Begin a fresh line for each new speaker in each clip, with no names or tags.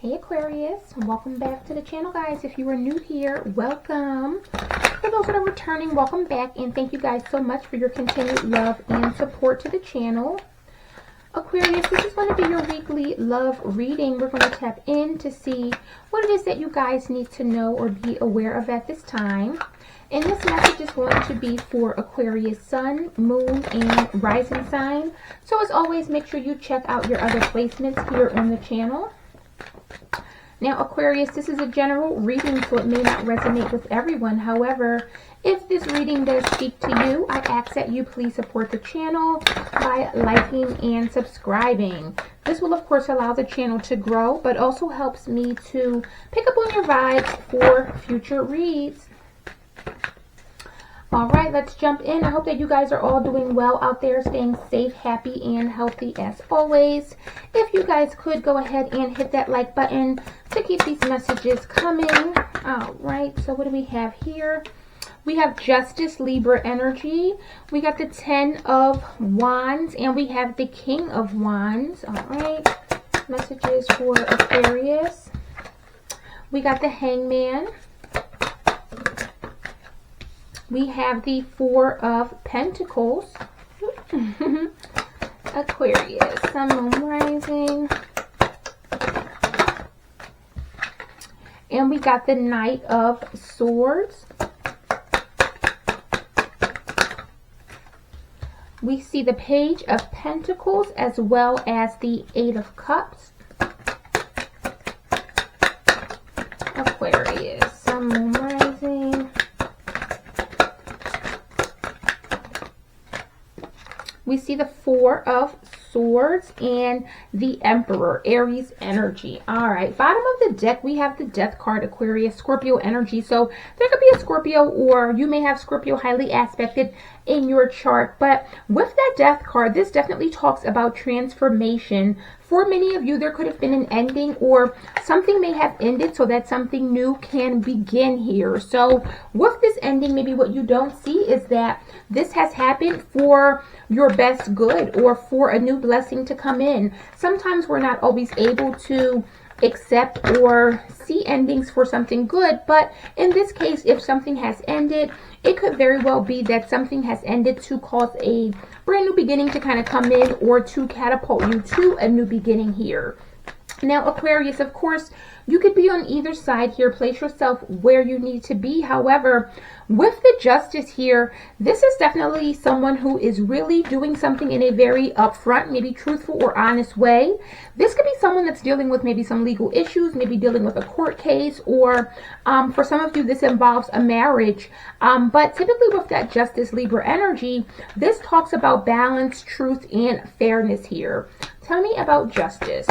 Hey Aquarius, welcome back to the channel, guys. If you are new here, welcome. For those that are returning, welcome back, and thank you guys so much for your continued love and support to the channel. Aquarius, this is going to be your weekly love reading. We're going to tap in to see what it is that you guys need to know or be aware of at this time. And this message is going to be for Aquarius sun, moon, and rising sign. So as always, make sure you check out your other placements here on the channel. Now Aquarius, this is a general reading, so it may not resonate with everyone. However, if this reading does speak to you, I ask that you please support the channel by liking and subscribing. This will of course allow the channel to grow, but also helps me to pick up on your vibes for future reads. All right, let's jump in. I hope that you guys are all doing well out there, staying safe, happy, and healthy as always. If you guys could go ahead and hit that like button to keep these messages coming. All right, so what do we have here? We have Justice, Libra energy. We got the 10 of Wands, and we have the King of Wands. All right, messages for Aquarius. We got the Hangman. We have the 4 of Pentacles. Aquarius, Sun, Moon, Rising. And we got the Knight of Swords. We see the Page of Pentacles as well as the 8 of Cups. Aquarius, Sun, Moon, Rising. We see the 4 of Swords and the Emperor, Aries energy. All right, bottom of the deck, we have the Death card, Aquarius, Scorpio energy. So there could be a Scorpio, or you may have Scorpio highly aspected in your chart. But with that Death card, this definitely talks about transformation. For many of you, there could have been an ending, or something may have ended so that something new can begin here. So with this ending, maybe what you don't see is that this has happened for your best good, or for a new blessing to come in. Sometimes we're not always able to accept or see endings for something good, but in this case, if something has ended, it could very well be that something has ended to cause a brand new beginning to kind of come in, or to catapult you to a new beginning here. Now Aquarius, of course, you could be on either side here. Place yourself where you need to be. However, with the Justice here, this is definitely someone who is really doing something in a very upfront, maybe truthful or honest way. This could be someone that's dealing with maybe some legal issues, maybe dealing with a court case, or for some of you, this involves a marriage. But typically with that Justice, Libra energy, this talks about balance, truth, and fairness here. Tell me about Justice.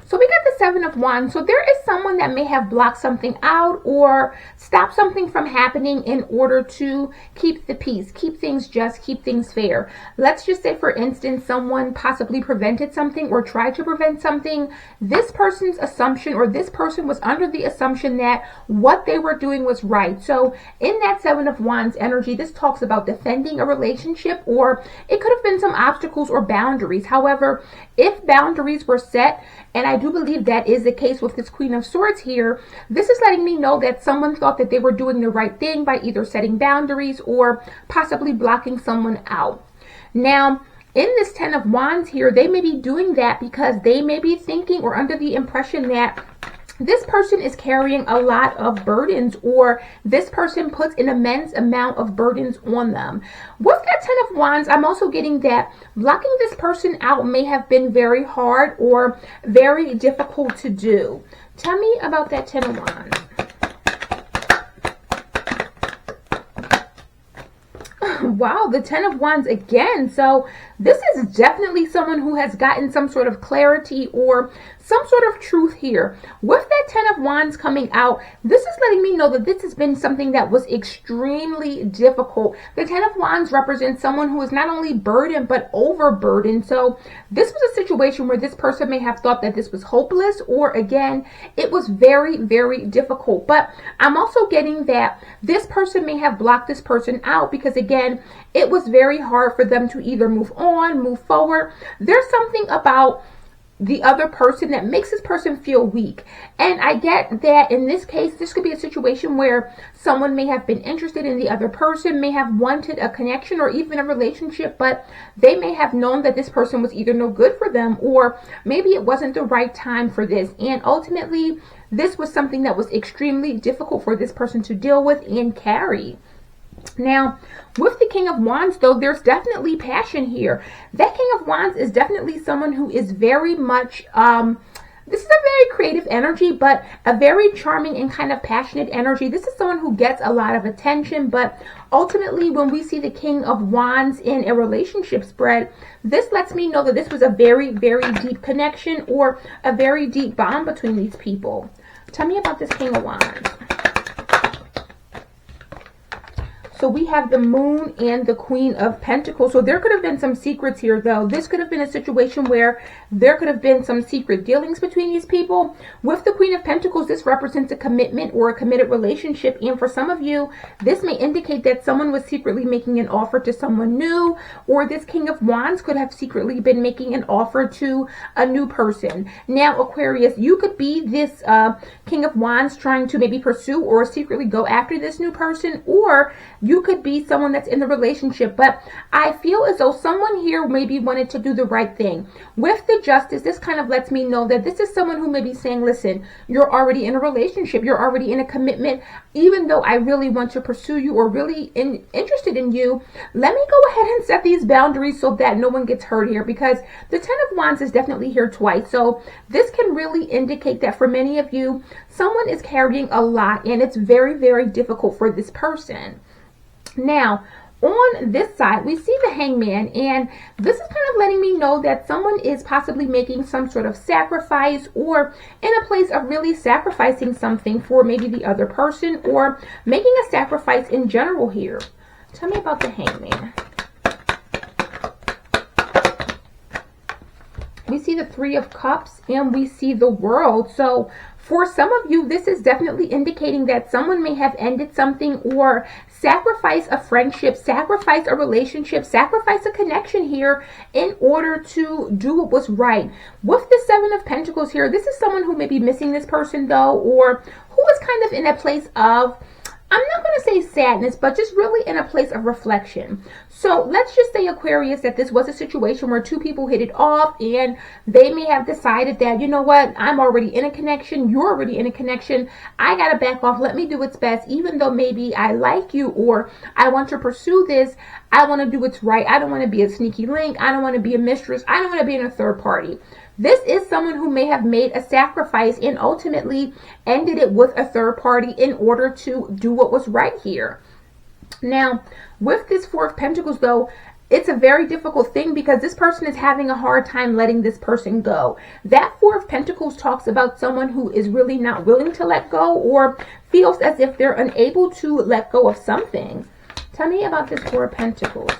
So we got the 7 of Wands. So there is someone that may have blocked something out or stopped something from happening in order to keep the peace, keep things just, keep things fair. Let's just say, for instance, someone possibly prevented something or tried to prevent something. This person's assumption, or this person was under the assumption that what they were doing was right. So in that 7 of Wands energy, this talks about defending a relationship, or it could have been some obstacles or boundaries. However, if boundaries were set, and I do believe that is the case with this Queen of Swords here, this is letting me know that someone thought that they were doing the right thing by either setting boundaries or possibly blocking someone out. Now, in this 10 of Wands here, they may be doing that because they may be thinking or under the impression that this person is carrying a lot of burdens, or this person puts an immense amount of burdens on them. With that 10 of Wands, I'm also getting that blocking this person out may have been very hard or very difficult to do. Tell me about that 10 of Wands. Wow, the 10 of Wands again. So this is definitely someone who has gotten some sort of clarity or some sort of truth here. With that 10 of Wands coming out, this is letting me know that this has been something that was extremely difficult. The 10 of Wands represents someone who is not only burdened, but overburdened. So this was a situation where this person may have thought that this was hopeless, or again, it was very, very difficult. But I'm also getting that this person may have blocked this person out because, again, it was very hard for them to either move on, move forward. There's something about the other person, that makes this person feel weak. And I get that in this case, this could be a situation where someone may have been interested in the other person, may have wanted a connection or even a relationship, but they may have known that this person was either no good for them, or maybe it wasn't the right time for this. And ultimately, this was something that was extremely difficult for this person to deal with and carry. Now, with the King of Wands, though, there's definitely passion here. That King of Wands is definitely someone who is very much, this is a very creative energy, but a very charming and kind of passionate energy. This is someone who gets a lot of attention, but ultimately, when we see the King of Wands in a relationship spread, this lets me know that this was a very, very deep connection or a very deep bond between these people. Tell me about this King of Wands. So we have the Moon and the Queen of Pentacles. So there could have been some secrets here, though. This could have been a situation where there could have been some secret dealings between these people. With the Queen of Pentacles, this represents a commitment or a committed relationship. And for some of you, this may indicate that someone was secretly making an offer to someone new, or this King of Wands could have secretly been making an offer to a new person. Now, Aquarius, you could be this King of Wands trying to maybe pursue or secretly go after this new person, or you could be someone that's in the relationship. But I feel as though someone here maybe wanted to do the right thing. With the Justice, this kind of lets me know that this is someone who may be saying, listen, you're already in a relationship, you're already in a commitment. Even though I really want to pursue you or really interested in you, let me go ahead and set these boundaries so that no one gets hurt here, because the Ten of Wands is definitely here twice. So this can really indicate that for many of you, someone is carrying a lot and it's very, very difficult for this person. Now, on this side, we see the Hangman, and this is kind of letting me know that someone is possibly making some sort of sacrifice, or in a place of really sacrificing something for maybe the other person, or making a sacrifice in general here. Tell me about the Hangman. We see the Three of Cups and we see the World. So for some of you, this is definitely indicating that someone may have ended something or sacrifice a friendship, sacrifice a relationship, sacrifice a connection here in order to do what was right. With the Seven of Pentacles here, this is someone who may be missing this person, though, or who is kind of in a place of, I'm not going to say sadness, but just really in a place of reflection. So let's just say, Aquarius, that this was a situation where two people hit it off and they may have decided that, you know what, I'm already in a connection, you're already in a connection, I got to back off, let me do what's best, even though maybe I like you or I want to pursue this, I want to do what's right, I don't want to be a sneaky link, I don't want to be a mistress, I don't want to be in a third party. This is someone who may have made a sacrifice and ultimately ended it with a third party in order to do what was right here. Now, with this Four of Pentacles, though, it's a very difficult thing because this person is having a hard time letting this person go. That Four of Pentacles talks about someone who is really not willing to let go or feels as if they're unable to let go of something. Tell me about this Four of Pentacles.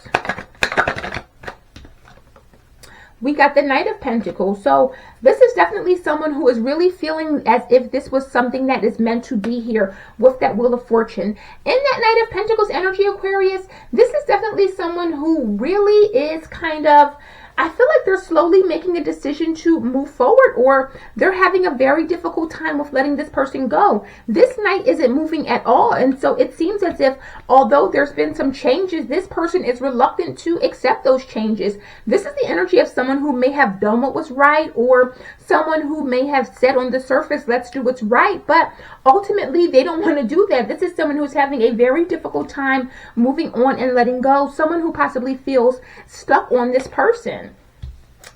We got the Knight of Pentacles. So this is definitely someone who is really feeling as if this was something that is meant to be here with that Wheel of Fortune. In that Knight of Pentacles energy, Aquarius, this is definitely someone who really is kind of, I feel like they're slowly making a decision to move forward, or they're having a very difficult time with letting this person go. This Knight isn't moving at all, and so it seems as if, although there's been some changes, this person is reluctant to accept those changes. This is the energy of someone who may have done what was right, or someone who may have said on the surface, let's do what's right, but ultimately they don't want to do that. This is someone who's having a very difficult time moving on and letting go, someone who possibly feels stuck on this person.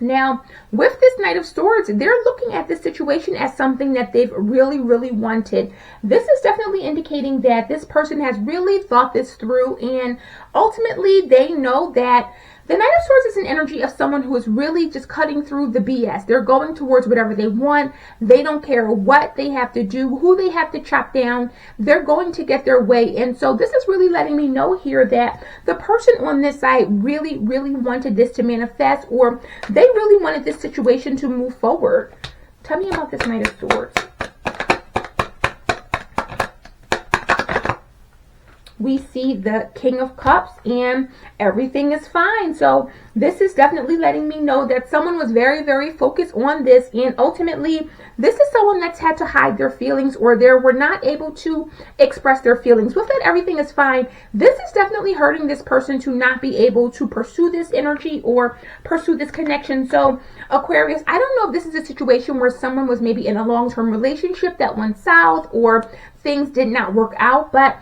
Now, with this Knight of Swords, they're looking at this situation as something that they've really, really wanted. This is definitely indicating that this person has really thought this through, and ultimately they know that the Knight of Swords is an energy of someone who is really just cutting through the BS. They're going towards whatever they want. They don't care what they have to do, who they have to chop down. They're going to get their way. And so this is really letting me know here that the person on this side really, really wanted this to manifest, or they really wanted this situation to move forward. Tell me about this Knight of Swords. we see the King of Cups, and everything is fine. So this is definitely letting me know that someone was very, very focused on this, and ultimately this is someone that's had to hide their feelings, or they were not able to express their feelings. With that, everything is fine. This is definitely hurting this person to not be able to pursue this energy or pursue this connection. So Aquarius, I don't know if this is a situation where someone was maybe in a long-term relationship that went south, or things did not work out, but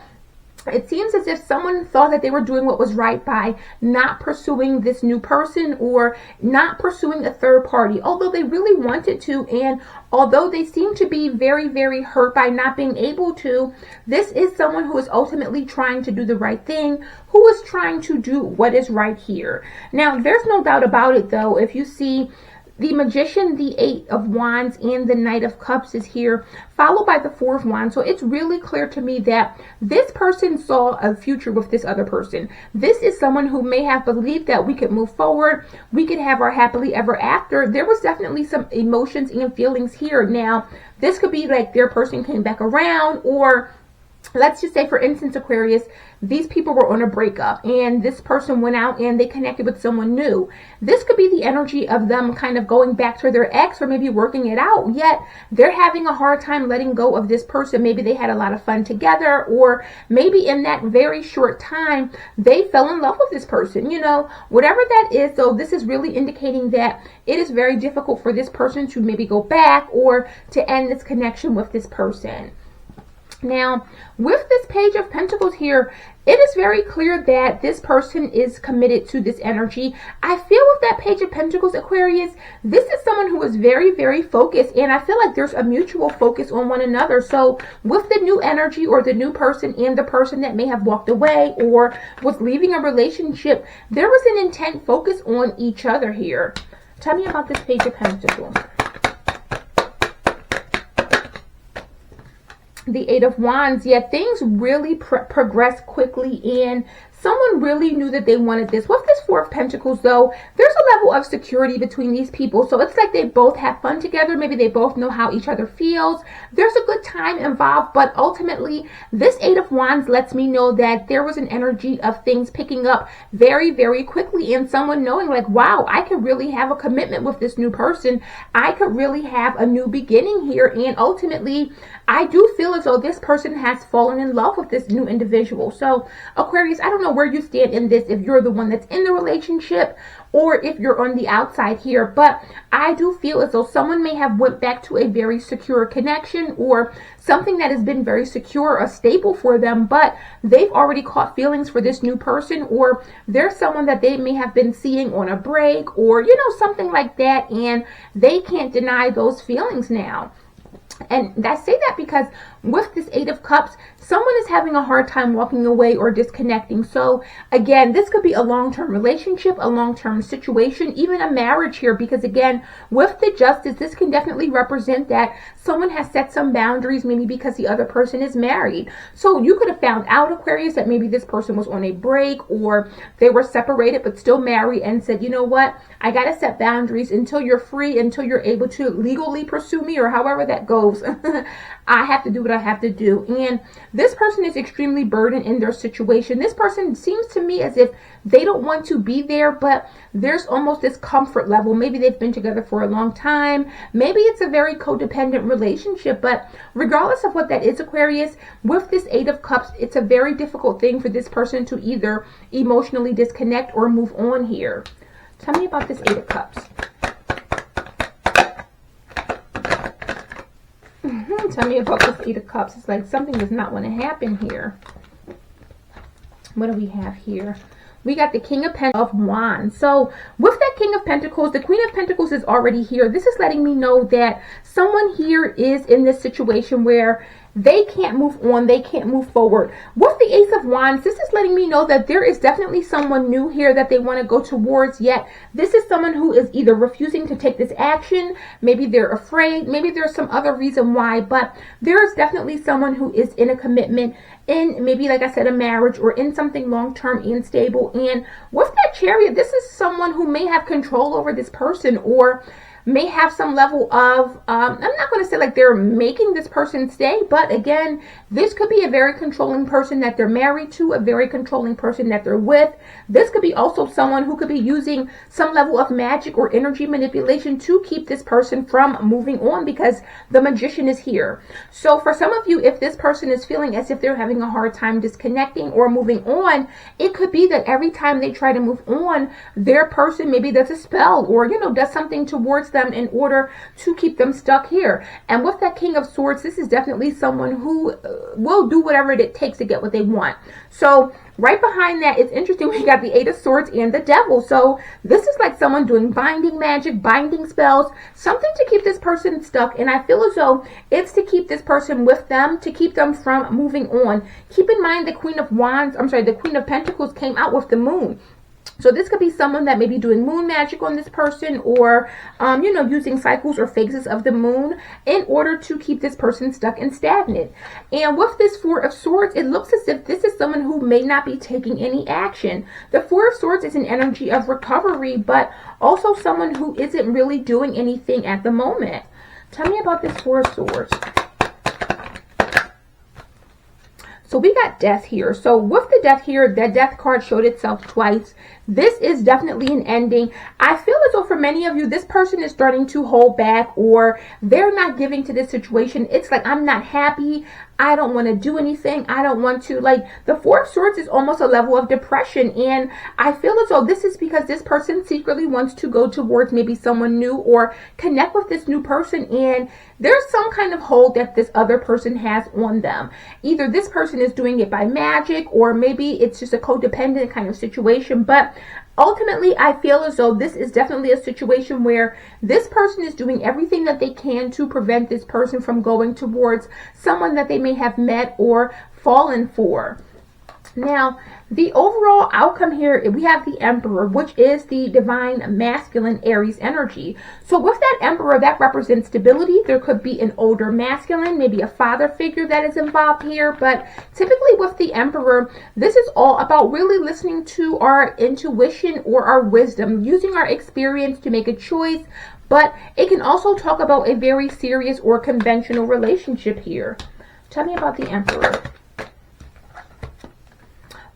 it seems as if someone thought that they were doing what was right by not pursuing this new person or not pursuing a third party, although they really wanted to, and although they seem to be very, very hurt by not being able to. This is someone who is ultimately trying to do the right thing, who is trying to do what is right here. Now, there's no doubt about it, though. If you see the Magician, the Eight of Wands, and the Knight of Cups is here, followed by the Four of Wands. So it's really clear to me that this person saw a future with this other person. This is someone who may have believed that we could move forward, we could have our happily ever after. There was definitely some emotions and feelings here. Now, this could be like their person came back around, or let's just say, for instance, Aquarius, these people were on a breakup and this person went out and they connected with someone new. This could be the energy of them kind of going back to their ex, or maybe working it out, yet they're having a hard time letting go of this person. Maybe they had a lot of fun together, or maybe in that very short time they fell in love with this person, you know, whatever that is. So this is really indicating that it is very difficult for this person to maybe go back or to end this connection with this person. Now, with this Page of Pentacles here, it is very clear that this person is committed to this energy. I feel with that Page of Pentacles, Aquarius, this is someone who is very, very focused, and I feel like there's a mutual focus on one another. So with the new energy, or the new person and the person that may have walked away or was leaving a relationship, there was an intent focus on each other here. Tell me about this Page of Pentacles. The Eight of Wands, yeah, things really progress quickly, and someone really knew that they wanted this. With this Four of Pentacles, though, there's a level of security between these people. So it's like they both have fun together. Maybe they both know how each other feels. There's a good time involved, but ultimately, this Eight of Wands lets me know that there was an energy of things picking up very, very quickly, and someone knowing like, wow, I could really have a commitment with this new person. I could really have a new beginning here, and ultimately, I do feel as though this person has fallen in love with this new individual. So, Aquarius, I don't know where you stand in this, if you're the one that's in the relationship or if you're on the outside here, but I do feel as though someone may have went back to a very secure connection, or something that has been very secure or stable for them, but they've already caught feelings for this new person, or there's someone that they may have been seeing on a break, or, you know, something like that, and they can't deny those feelings now. And I say that because with this Eight of Cups, someone is having a hard time walking away or disconnecting. So again, this could be a long-term relationship, a long-term situation, even a marriage here, because again, with the Justice, this can definitely represent that someone has set some boundaries, maybe because the other person is married. So you could have found out, Aquarius, that maybe this person was on a break, or they were separated but still married, and said, you know what, I got to set boundaries until you're free, until you're able to legally pursue me, or however that goes. I have to do what I have to do. And this person is extremely burdened in their situation. This person seems to me as if they don't want to be there, but there's almost this comfort level. Maybe they've been together for a long time. Maybe it's a very codependent relationship, but regardless of what that is, Aquarius, with this Eight of Cups, it's a very difficult thing for this person to either emotionally disconnect or move on here. Tell me about this Eight of Cups. Tell me about this Eight of Cups. It's like something does not want to happen here. What do we have here? We got the King of Wands. So with that King of Pentacles, the Queen of Pentacles is already here. This is letting me know that someone here is in this situation where they can't move on, they can't move forward. With the Ace of Wands, this is letting me know that there is definitely someone new here that they want to go towards, yet this is someone who is either refusing to take this action, maybe they're afraid, maybe there's some other reason why, but there is definitely someone who is in a commitment, in maybe, like I said, a marriage, or in something long-term and stable. And with that Chariot, this is someone who may have control over this person, or may have some level of, I'm not going to say like they're making this person stay, but again, this could be a very controlling person that they're married to, a very controlling person that they're with. This could be also someone who could be using some level of magic or energy manipulation to keep this person from moving on, because the Magician is here. So for some of you, if this person is feeling as if they're having a hard time disconnecting or moving on, it could be that every time they try to move on, their person maybe does a spell or, does something towards them in order to keep them stuck here. And with that King of Swords, this is definitely someone who will do whatever it takes to get what they want. So right behind that, it's interesting, we got the Eight of Swords and the Devil. So this is like someone doing binding magic, binding spells, something to keep this person stuck. And I feel as though it's to keep this person with them, to keep them from moving on. Keep in mind the Queen of Pentacles came out with the Moon. So this could be someone that may be doing moon magic on this person, or, using cycles or phases of the moon in order to keep this person stuck and stagnant. And with this Four of Swords, it looks as if this is someone who may not be taking any action. The Four of Swords is an energy of recovery, but also someone who isn't really doing anything at the moment. Tell me about this Four of Swords. So we got Death here. So with the Death here, that Death card showed itself twice. This is definitely an ending. I feel as though for many of you, this person is starting to hold back, or they're not giving to this situation. It's like, I'm not happy. I don't want to do anything. I don't want to, like, the Four of Swords is almost a level of depression. And I feel as though this is because this person secretly wants to go towards maybe someone new or connect with this new person. And there's some kind of hold that this other person has on them. Either this person is doing it by magic, or maybe it's just a codependent kind of situation. But ultimately, I feel as though this is definitely a situation where this person is doing everything that they can to prevent this person from going towards someone that they may have met or fallen for. Now, the overall outcome here, we have the Emperor, which is the divine masculine Aries energy. So with that Emperor, that represents stability. There could be an older masculine, maybe a father figure that is involved here. But typically with the Emperor, this is all about really listening to our intuition or our wisdom, using our experience to make a choice. But it can also talk about a very serious or conventional relationship here. Tell me about the Emperor.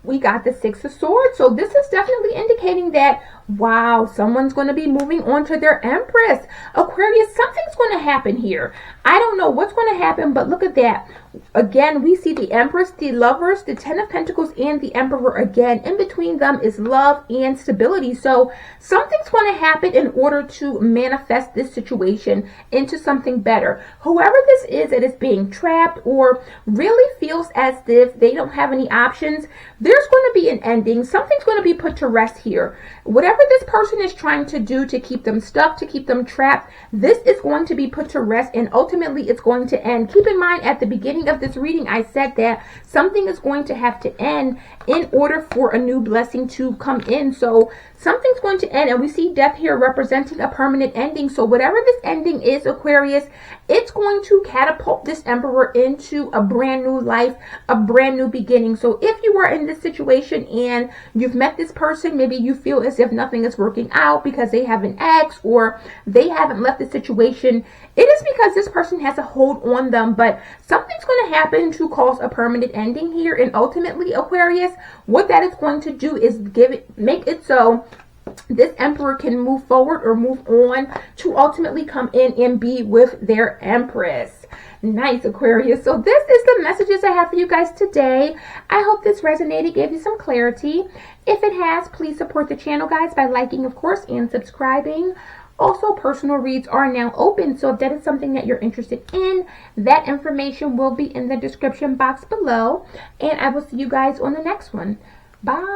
We got the Six of Swords. So this is definitely indicating that, wow, someone's going to be moving on to their Empress. Aquarius, something's going to happen here. I don't know what's going to happen, but look at that. Again, we see the Empress, the Lovers, the Ten of Pentacles, and the Emperor again. In between them is love and stability. So something's going to happen in order to manifest this situation into something better. Whoever this is that is being trapped or really feels as if they don't have any options, there's going to be an ending. Something's going to be put to rest here. Whatever this person is trying to do to keep them stuck, to keep them trapped, this is going to be put to rest, and ultimately it's going to end. Keep in mind, at the beginning of this reading, I said that something is going to have to end in order for a new blessing to come in. So something's going to end, and we see Death here representing a permanent ending. So whatever this ending is, Aquarius, it's going to catapult this Emperor into a brand new life, a brand new beginning. So if you are in this situation and you've met this person, maybe you feel as if nothing is working out because they have an ex or they haven't left the situation, it is because this person has a hold on them. But something's going to happen to cause a permanent ending here, and ultimately, Aquarius, what that is going to do is make it so this Emperor can move forward or move on to ultimately come in and be with their Empress. Nice, Aquarius. So this is the messages I have for you guys today. I hope this resonated, gave you some clarity. If it has, please support the channel, guys, by liking, of course, and subscribing. Also, personal reads are now open, so if that is something that you're interested in, that information will be in the description box below. And I will see you guys on the next one. Bye.